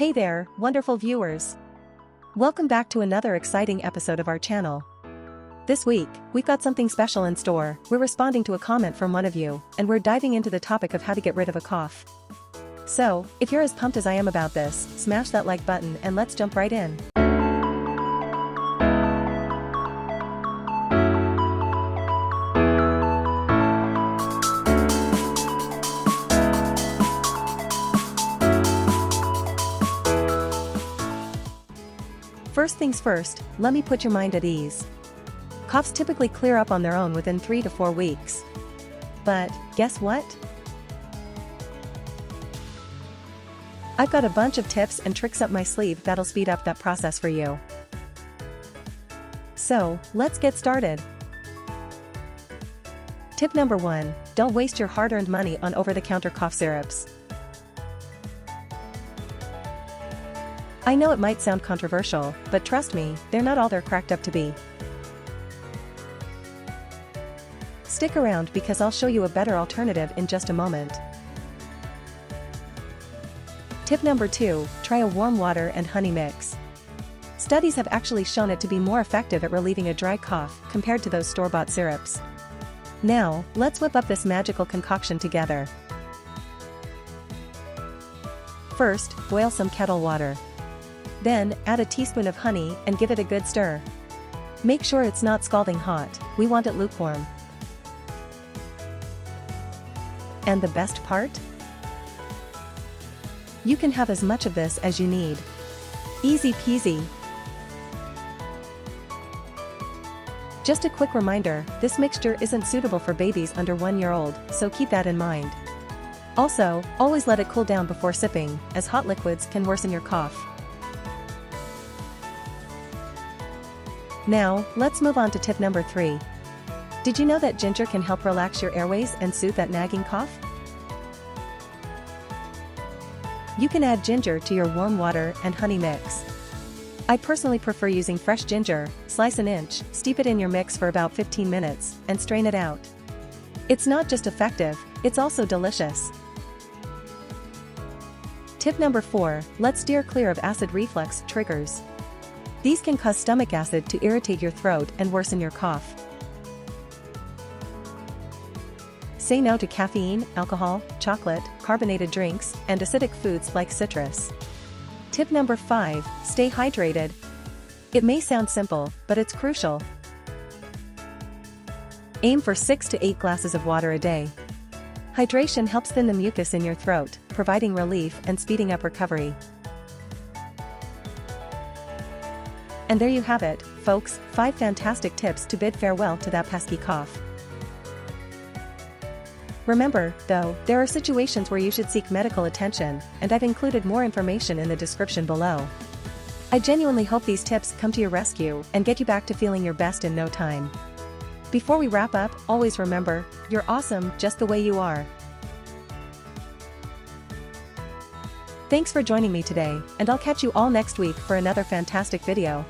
Hey there, wonderful viewers. Welcome back to another exciting episode of our channel. This week, we've got something special in store. We're responding to a comment from one of you, and we're diving into the topic of how to get rid of a cough. So, if you're as pumped as I am about this, smash that like button and let's jump right in. First things first, let me put your mind at ease. Coughs typically clear up on their own within 3 to 4 weeks. But, guess what? I've got a bunch of tips and tricks up my sleeve that'll speed up that process for you. So, let's get started. Tip number 1, don't waste your hard-earned money on over-the-counter cough syrups. I know it might sound controversial, but trust me, they're not all they're cracked up to be. Stick around because I'll show you a better alternative in just a moment. Tip number 2, try a warm water and honey mix. Studies have actually shown it to be more effective at relieving a dry cough compared to those store-bought syrups. Now, let's whip up this magical concoction together. First, boil some kettle water. Then, add a teaspoon of honey and give it a good stir. Make sure it's not scalding hot, we want it lukewarm. And the best part? You can have as much of this as you need. Easy peasy. Just a quick reminder, this mixture isn't suitable for babies under 1 year old, so keep that in mind. Also, always let it cool down before sipping, as hot liquids can worsen your cough. Now, let's move on to tip number 3. Did you know that ginger can help relax your airways and soothe that nagging cough? You can add ginger to your warm water and honey mix. I personally prefer using fresh ginger. Slice an inch, steep it in your mix for about 15 minutes, and strain it out. It's not just effective, it's also delicious. Tip number 4, let's steer clear of acid reflux triggers. These can cause stomach acid to irritate your throat and worsen your cough. Say no to caffeine, alcohol, chocolate, carbonated drinks, and acidic foods like citrus. Tip number 5, stay hydrated. It may sound simple, but it's crucial. Aim for 6 to 8 glasses of water a day. Hydration helps thin the mucus in your throat, providing relief and speeding up recovery. And there you have it, folks, 5 fantastic tips to bid farewell to that pesky cough. Remember, though, there are situations where you should seek medical attention, and I've included more information in the description below. I genuinely hope these tips come to your rescue and get you back to feeling your best in no time. Before we wrap up, always remember, you're awesome just the way you are. Thanks for joining me today, and I'll catch you all next week for another fantastic video.